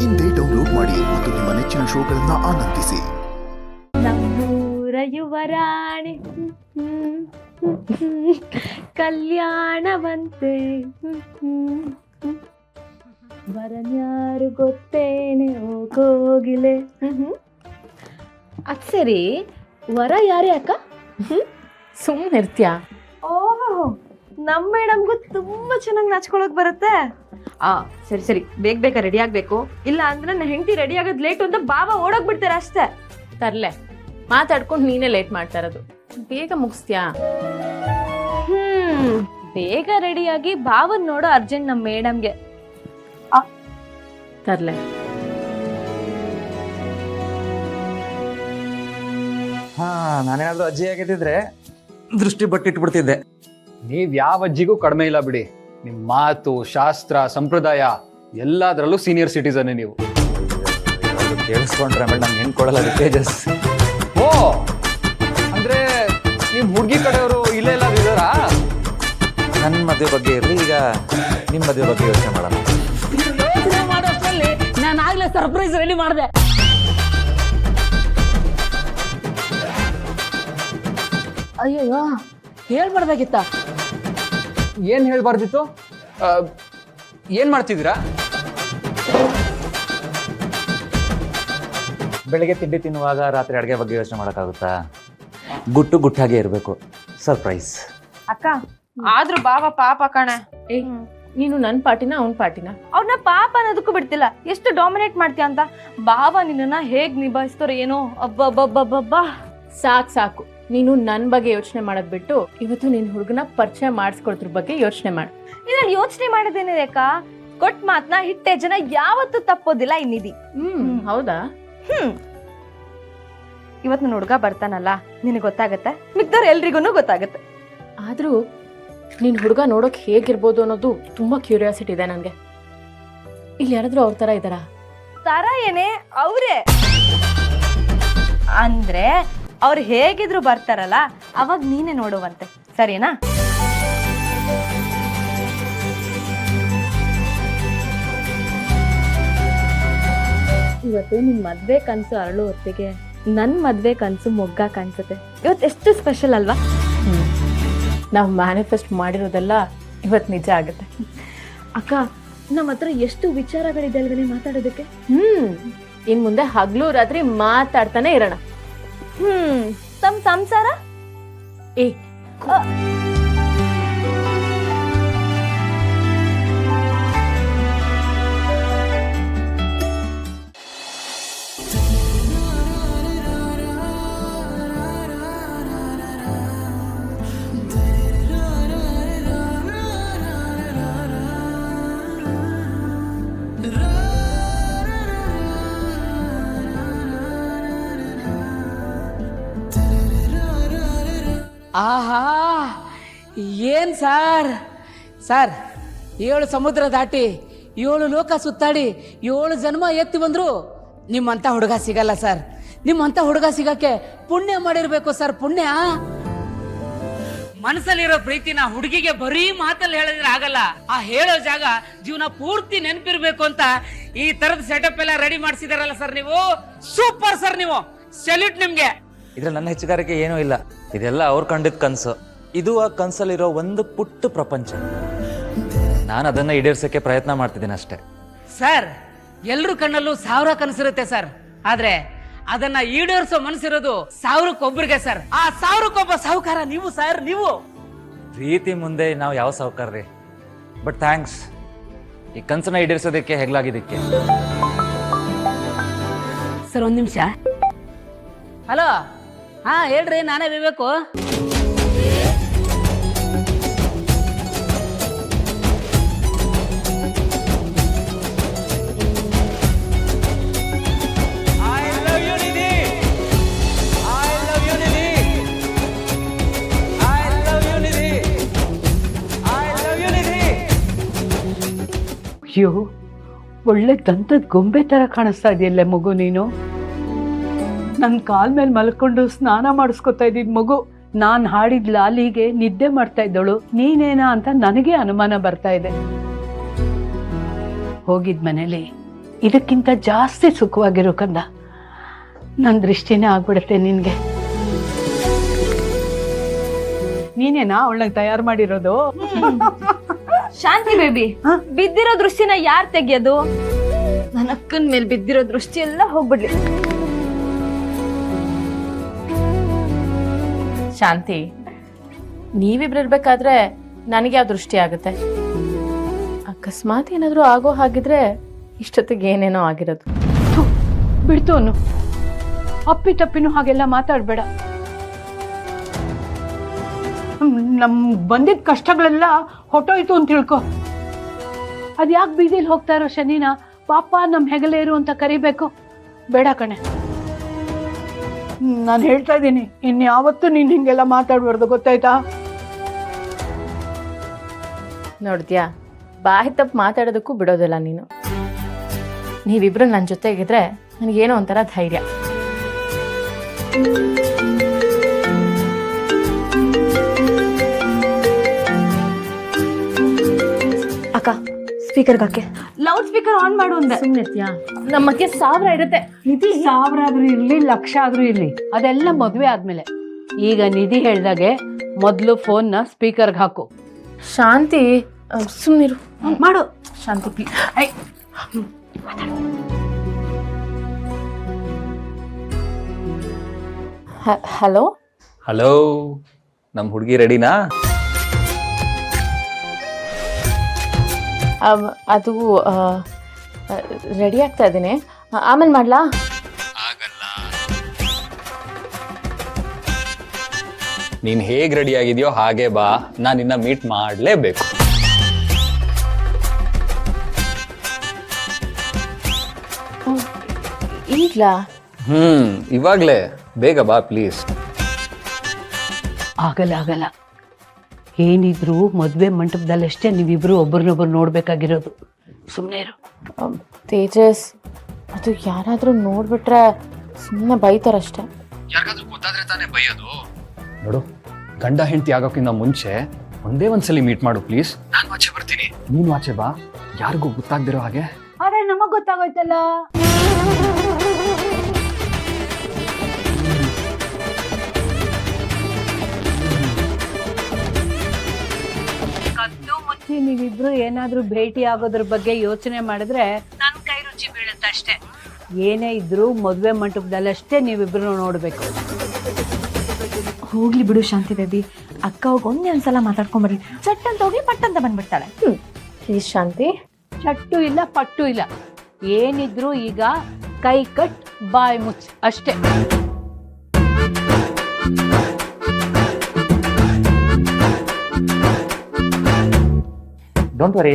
ಇಂದೇ ಡೌನ್ಲೋಡ್ ಮಾಡಿ ಮತ್ತು ನಿಮ್ಮ ನೆಚ್ಚಿನ ಶೋಗಳನ್ನ ಆನಂದಿಸಿ. ನಮ್ಮೂರ ಯುವರಾಣಿ ಕಲ್ಯಾಣವಂತೆ ವರನ್ಯಾರು ಗೊತ್ತೇನೆ ಓ ಕೋಗಿಲೆ. ಅದ್ ಸರಿ, ವರ ಯಾರೇ ಅಕ್ಕ? ಸುಮ್ಮನೆ ಇರ್ತೀಯ? ಓಹೋ, ನಮ್ಮ ಮೇಡಮ್ಗೂ ತುಂಬಾ ಚೆನ್ನಾಗಿ ನಾಚ್ಕೊಳಕ್ ಬರುತ್ತೆ. ಸರಿ ಸರಿ, ಬೇಗ ರೆಡಿ ಆಗ್ಬೇಕು, ಇಲ್ಲ ಅಂದ್ರೆ ನನ್ನ ಹೆಂಡತಿ ರೆಡಿ ಆಗೋದ್ ಲೇಟ್ ಅಂತ ಬಾಬಾ ಓಡೋಗ್ಬಿಡ್ತಾರೆ ಅಷ್ಟೇ. ತರ್ಲೆ, ಮಾತಾಡ್ಕೊಂಡು ನೀನೇ ಲೇಟ್ ಮಾಡ್ತಾ ಇರೋದು, ಬೇಗ ಮುಗಿಸ್ತೀಯಾ? ಬೇಗ ರೆಡಿಯಾಗಿ ಬಾವನ್ ನೋಡೋ ಅರ್ಜೆಂಟ್ ನಮ್ಮ ಮೇಡಮ್ಗೆ. ತರ್ಲೆ. ನಾನೇನಾದ್ರೂ ಅಜ್ಜಿ ಆಗಿದ್ದಿದ್ರೆ ದೃಷ್ಟಿ ಬಟ್ಟಿಟ್ಬಿಡ್ತಿದ್ದೆ. ನೀವ್ ಯಾವ ಅಜ್ಜಿಗೂ ಕಡಿಮೆ ಇಲ್ಲ ಬಿಡಿ. ನಿಮ್ ಮಾತು, ಶಾಸ್ತ್ರ, ಸಂಪ್ರದಾಯ ಎಲ್ಲದರಲ್ಲೂ ಸೀನಿಯರ್ ಸಿಟಿಸನ್ ನೀವು. ಕೇಳಿಸ್ಕೊಂಡ್ರೆ ಆಮೇಲೆ ನಂಗೆ ಹೆಣ್ಕೊಡಲ್ಲ, ತೇಜಸ್. ಓ, ಅಂದ್ರೆ ನಿಮ್ ಹುಡುಗಿ ಕಡೆಯವರು ಇಲ್ಲೇ ಎಲ್ಲ ಇದಾರಾ? ನನ್ನ ಮದುವೆ ಬಗ್ಗೆ ಇರಲಿ, ಈಗ ನಿಮ್ಮ ಮದುವೆ ಬಗ್ಗೆ ಯೋಚನೆ ಮಾಡೋಣ. ಯೋಚನೆ ಮಾಡೋಷ್ಟರಲ್ಲಿ ನಾನು ಆಗ್ಲೇ ಸರ್ಪ್ರೈಸ್ ರೆಡಿ ಮಾಡಿದೆ. ಅಯ್ಯಯ್ಯೋ, ಹೇಳ್ಬಾರ್ದಾಗಿತ್ತ? ಏನ್ ಹೇಳ್ಬಾರ್ದಿತ್ತು? ಏನ್ ಮಾಡ್ತಿದ್ದೀರಾ? ಬೆಳಗ್ಗೆ ತಿಂಡಿ ತಿನ್ನುವಾಗ ರಾತ್ರಿ ಅಡುಗೆ ಬಗ್ಗೆ ಯೋಚನೆ ಮಾಡೋಕ್ಕಾಗುತ್ತಾ? ಗುಟ್ಟಾಗೆ ಇರಬೇಕು. ಸರ್ಪ್ರೈಸ್. ಅಕ್ಕ, ಆದ್ರೂ ಬಾವ ಪಾಪ ಕಣೆ. ನೀನು ನನ್ನ ಪಾರ್ಟಿನ ಅವನ ಪಾರ್ಟಿನ? ಅವ್ರನ್ನ ಪಾಪ ಅನ್ನೋದಕ್ಕೂ ಬಿಡ್ತಿಲ್ಲ. ಎಷ್ಟು ಡಾಮಿನೇಟ್ ಮಾಡ್ತೀಯ ಅಂತ. ಬಾವ ನಿನ್ನ ಹೇಗ್ ನಿಭಾಯಿಸ್ತಾರೋ ಏನೋ. ಅಬ್ಬಬ್ಬಬ್ಬಬ್ಬಾ, ಸಾಕು. ನೀನು ನನ್ನ ಬಗ್ಗೆ ಯೋಚನೆ ಮಾಡೋದ್ ಬಿಟ್ಟು ಇವತ್ತು ನಿನ್ನ ಹುಡುಗನ ಪರಿಚಯ ಮಾಡಿಸ್ಕೊಳ್ದ್ರ ಬಗ್ಗೆ ಯೋಚನೆ ಮಾಡು. ಇದ್ರಲ್ಲಿ ಯೋಚನೆ ಮಾಡೋದೇನಿದೆ ಅಕ್ಕ? ಕೊಟ್ಟ ಮಾತ್ನ ಹಿಟ್ಟೆ ಜನ ಯಾವತ್ತೂ ತಪ್ಪೋದಿಲ್ಲ ಇನ್ನಿದಿ. ಹೌದಾ? ಇವತ್ ನನ್ನ ಹುಡುಗ ಬರ್ತಾನಲ್ಲ, ನಿನಗೆ ಗೊತ್ತಾಗತ್ತೆ, ಮಿಕ್ದವ್ರು ಎಲ್ರಿಗೂ ಗೊತ್ತಾಗತ್ತೆ. ಆದ್ರೂ ನಿನ್ ಹುಡುಗ ನೋಡೋಕ್ ಹೇಗಿರ್ಬೋದು ಅನ್ನೋದು ತುಂಬಾ ಕ್ಯೂರಿಯಾಸಿಟಿ ಇದೆ ನನ್ಗೆ. ಇಲ್ಲಿ ಯಾರಾದ್ರೂ ಅವ್ರ ತರ ಇದಾರ? ತರ ಏನೇ, ಅವ್ರೇ. ಅಂದ್ರೆ ಅವ್ರು ಹೇಗಿದ್ರು ಬರ್ತಾರಲ್ಲ, ಅವಾಗ ನೀನೇ ನೋಡುವಂತೆ, ಸರಿನಾ? ಇವತ್ತು ನಿನ್ ಮದ್ವೆ ಕನ್ಸು ಅರಳು ಹೊತ್ತಿಗೆ ನನ್ ಮದ್ವೆ ಕನ್ಸು ಮೊಗ್ಗ ಕಾಣಿಸುತ್ತೆ. ಇವತ್ತು ಎಷ್ಟು ಸ್ಪೆಷಲ್ ಅಲ್ವಾ? ನಾವು ಮ್ಯಾನಿಫೆಸ್ಟ್ ಮಾಡಿರೋದೆಲ್ಲ ಇವತ್ತು ನಿಜ ಆಗುತ್ತೆ. ಅಕ್ಕ, ನಮ್ಮ ಹತ್ರ ಎಷ್ಟು ವಿಚಾರಗಳಿದೆ ಅಲ್ವೇನೆ ಮಾತಾಡೋದಕ್ಕೆ. ಇನ್ ಮುಂದೆ ಹಗ್ಲು ರಾತ್ರಿ ಮಾತಾಡ್ತಾನೆ ಇರೋಣ. ತಮ್ಮ ಸಂಸಾರ ಆಹಾ, ಏನ್ ಸಾರ್ 7 ಸಮುದ್ರ ದಾಟಿ 7 ಲೋಕ ಸುತ್ತಾಡಿ 7 ಜನ್ಮ ಎತ್ತಿ ಬಂದ್ರು ನಿಮ್ಮಂತ ಹುಡುಗ ಸಿಗಲ್ಲ ಸರ್. ನಿಮ್ಮಂತ ಹುಡುಗ ಸಿಗಕ್ಕೆ ಪುಣ್ಯ ಮಾಡಿರ್ಬೇಕು ಸರ್, ಪುಣ್ಯ. ಮನಸ್ಸಲ್ಲಿರೋ ಪ್ರೀತಿನ ಹುಡುಗಿಗೆ ಬರೀ ಮಾತಲ್ಲಿ ಹೇಳಿದ್ರೆ ಆಗಲ್ಲ. ಆ ಹೇಳೋ ಜಾಗ ಜೀವನ ಪೂರ್ತಿ ನೆನಪಿರ್ಬೇಕು ಅಂತ ಈ ತರದ ಸೆಟಪ್ ಎಲ್ಲ ರೆಡಿ ಮಾಡಿಸಿದಾರಲ್ಲ ಸರ್, ನೀವು ಸೂಪರ್ ಸರ್. ನೀವು ಸೆಲ್ಯೂಟ್ ನಿಮ್ಗೆ. ಇದ್ರಲ್ಲಿ ನನ್ನ ಹೆಚ್ಚುಗಾರಿಕೆ ಏನೂ ಇಲ್ಲ. ಇದೆಲ್ಲ ಅವ್ರು ಕಂಡಿದ್ದ ಕನಸು. ಇದು ಆ ಕನಸಲ್ಲಿರೋ ಒಂದು ಪುಟ್ಟ ಪ್ರಪಂಚ. ನಾನು ಅದನ್ನ ಈಡೇರ್ಸಕ್ಕೆ ಪ್ರಯತ್ನ ಮಾಡ್ತಿದ್ದೀನಿ ಅಷ್ಟೇ. ಸರ್, ಎಲ್ರ ಕಣ್ಣಲ್ಲೂ 1000 ಕನಸಿರುತ್ತೆ ಸರ್. ಆದ್ರೆ ಅದನ್ನ ಈಡೇರಿಸೋ ಮನಸ್ಸಿರೋದು 1000ಕ್ಕೊಬ್ರಿಗೆ ಸರ್. ಆ 1000ಕ್ಕೊಬ್ಬ ಸಾಹುಕಾರ ನೀವು ಸರ್. ನೀವು ಪ್ರೀತಿ ಮುಂದೆ ನಾವು ಯಾವ ಸಾಹುಕಾರ್ರಿ. ಬಟ್ ಥ್ಯಾಂಕ್ಸ್ ಈ ಕನಸನ್ನ ಈಡೇರಿಸೋದಕ್ಕೆ ಹೆಗ್ಲಾಗಿದ್ದಕ್ಕೆ. ಸರ್, 1 ನಿಮಿಷ. ಹಲೋ, ಹಾ ಹೇಳ್ರಿ, ನಾನೇ ಬೇಕು. ಅಯ್ಯೋ, ಒಳ್ಳೆ ದಂತದ ಗೊಂಬೆ ತರ ಕಾಣಿಸ್ತಾ ಇದೆಯಲ್ಲ ಮಗು ನೀನು. ನನ್ನ ಕಾಲ್ ಮೇಲೆ ಮಲ್ಕೊಂಡು ಸ್ನಾನ ಮಾಡಿಸ್ಕೊತಾ ಇದ್ದಿದ್ ಮಗು. ನಾನು ಹಾಡಿದ ಲಾಲಿಗೆ ನಿದ್ದೆ ಮಾಡ್ತಾ ಇದ್ದಳು, ನೀನೇನಾ ಅಂತ ನನಗೆ ಅನುಮಾನ ಬರ್ತಾ ಇದೆ. ಹೋಗಿದ್ ಮನೇಲಿ ಇದಕ್ಕಿಂತ ಜಾಸ್ತಿ ಸುಖವಾಗಿರೋ ಕಂದ. ನನ್ನ ದೃಷ್ಟಿನೇ ಆಗ್ಬಿಡುತ್ತೆ ನಿನ್ಗೆ. ನೀನೇನಾ ಅವಳನ್ನ ತಯಾರು ಮಾಡಿರೋದು? ಶಾಂತಿ ಬೇಬಿ, ಬಿದ್ದಿರೋ ದೃಷ್ಟಿನ ಯಾರ್ ತೆಗಿಯೋದು? ನನ್ನ ಅಕ್ಕನ ಮೇಲೆ ಬಿದ್ದಿರೋ ದೃಷ್ಟಿ ಎಲ್ಲ ಹೋಗ್ಬಿಡ್ಲಿ. ಶಾಂತಿ, ನೀವಿಬ್ರು ಇರ್ಬೇಕಾದ್ರೆ ನನಗೆ ಯಾವ ದೃಷ್ಟಿ ಆಗುತ್ತೆ? ಅಕಸ್ಮಾತ್ ಏನಾದರೂ ಆಗೋ ಹಾಗಿದ್ರೆ ಇಷ್ಟೊತ್ತಿಗೆ ಏನೇನೋ ಆಗಿರೋದು. ಬಿಡ್ತು ಅನ್ನು. ಅಪ್ಪಿ ತಪ್ಪಿನೂ ಹಾಗೆಲ್ಲ ಮಾತಾಡಬೇಡ. ನಮ್ ಬಂದಿದ್ದ ಕಷ್ಟಗಳೆಲ್ಲ ಹೊಟ್ಟೋಯ್ತು ಅಂತ ತಿಳ್ಕೊ. ಅದ್ಯಾಕೆ ಬೀದಿಲಿ ಹೋಗ್ತಾ ಇರೋ ಶನಿನ ಪಾಪ ನಮ್ಮ ಹೆಗಲೇರು ಅಂತ ಕರಿಬೇಕು? ಬೇಡ ಕಣೆ. ನಾನು ಹೇಳ್ತಾ ಇದ್ದೀನಿ, ಇನ್ಯಾವತ್ತೂ ನೀನು ಹಿಂಗೆಲ್ಲ ಮಾತಾಡ್ಬಾರ್ದು, ಗೊತ್ತಾಯ್ತಾ? ನೋಡ್ದ್ಯಾ, ಬಾಯಿ ತಪ್ಪು ಮಾತಾಡೋದಕ್ಕೂ ಬಿಡೋದಿಲ್ಲ ನೀನು. ನೀವಿಬ್ರು ನನ್ನ ಜೊತೆಗಿದ್ರೆ ನನಗೇನೋ ಒಂಥರ ಧೈರ್ಯ. ಅಕ್ಕ, ಸ್ಪೀಕರ್ ಹಾಕೆ. ಲೌಡ್ ಸ್ಪೀಕರ್ ಆನ್ ಮಾಡು ಅಂದೆ. ಸುಮ್ಮನಿರ್ತ್ಯಾ? ನಮ್ಮ ಮಧ್ಯೆ 1000 ಇರುತ್ತೆ. ನಿಧಿ 1000 ಆದ್ರೂ ಇರ್ಲಿ, 1,00,000 ಆದ್ರೂ ಇರ್ಲಿ, ಅದೆಲ್ಲ ಮದ್ವೆ ಆದ್ಮೇಲೆ. ಈಗ ನಿಧಿ ಹೇಳ್ದಾಗೆ ಮೊದಲು ಫೋನ್ನ ಸ್ಪೀಕರ್ಗೆ ಹಾಕು. ಶಾಂತಿ, ಸುಮ್ಮನಿರು. ಮಾಡು ಶಾಂತಿ ಪ್ಲೀಸ್. ಹಲೋ. ಹಲೋ, ನಮ್ಮ ಹುಡುಗಿ ರೆಡಿನಾ? ಅದು ರೆಡಿ ಆಗ್ತಾ ಇದ್ದೀನಿ. ಆಮೇಲೆ ಮಾಡ್ಲಾ? ನೀನ್ ಹೇಗ್ ರೆಡಿ ಆಗಿದ್ಯೋ ಹಾಗೆ ಬಾ, ನಾನು ನಿನ್ನ ಮೀಟ್ ಮಾಡಲೇಬೇಕು. ಈಗ್ಲಾ? ಇವಾಗ್ಲೇ, ಬೇಗ ಬಾ ಪ್ಲೀಸ್. ಆಗಲ್ಲ. ಏನಿದ್ರು ಮದ್ವೆ ಮಂಟಪದಲ್ಲಷ್ಟೇ ನೀವಿಬ್ರು ಒಬ್ರನ್ನೊಬ್ರು ನೋಡ್ಬೇಕಾಗಿರೋದು. ಸುಮ್ಮನೆ ಇರು. ತೇಜಸ್, ಅದು ಯಾರಾದ್ರೂ ನೋಡ್ಬಿಟ್ರೆ ಸುಮ್ಮನೆ ಬೈತಾರಷ್ಟೇ. ಯಾರಿಗಾದ್ರೂ ಗೊತ್ತಾದ್ರೆ ತಾನೇ ಬೈಯೋದು. ನೋಡು, ಗಂಡ ಹೆಂಡತಿ ಆಗೋಕ್ಕಿಂತ ಮುಂಚೆ ಒಂದೇ ಒಂದ್ಸಲಿ ಮೀಟ್ ಮಾಡು ಪ್ಲೀಸ್. ನಾನು ಆಚೆ ಬರ್ತೀನಿ, ನೀನು ಆಚೆ ಬಾ. ಯಾರಿಗೂ ಗೊತ್ತಾಗ್ದಿರೋ ಹಾಗೆ. ಆದ್ರೆ ನಮಗ್ ಗೊತ್ತಾಗೋಯ್ತಲ್ಲ. ಕದ್ದು ಮುಚ್ಚಿ ನೀವಿಬ್ರು ಏನಾದ್ರೂ ಭೇಟಿ ಆಗೋದ್ರ ಬಗ್ಗೆ ಯೋಚನೆ ಮಾಡಿದ್ರೆ ನನ್ ಕೈ ರುಚಿ ಬೀಳುತ್ತೆ ಅಷ್ಟೇ. ಏನೇ ಇದ್ರು ಮದ್ವೆ ಮಂಟಪದಲ್ಲಷ್ಟೇ ನೀವಿಬ್ರು ನೋಡ್ಬೇಕು. ಹೋಗ್ಲಿ ಬಿಡು ಶಾಂತಿ ಬೇಬಿ. ಅಕ್ಕ ಹೋಗಿ ಒಂದ್ಸಲ ಮಾತಾಡ್ಕೊಂಬರ್ಲಿ. ಚಟ್ ಅಂತ ಹೋಗಿ ಪಟ್ಟಂತ ಬಂದ್ಬಿಡ್ತಾಳೆ. ಪ್ಲೀಸ್ ಶಾಂತಿ. ಚಟ್ಟು ಇಲ್ಲ, ಪಟ್ಟು ಇಲ್ಲ. ಏನಿದ್ರು ಈಗ ಕೈ ಕಟ್ ಬಾಯ್ ಮುಚ್ಚ ಅಷ್ಟೇ. Don't worry.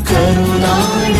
ಕರುನಾಡ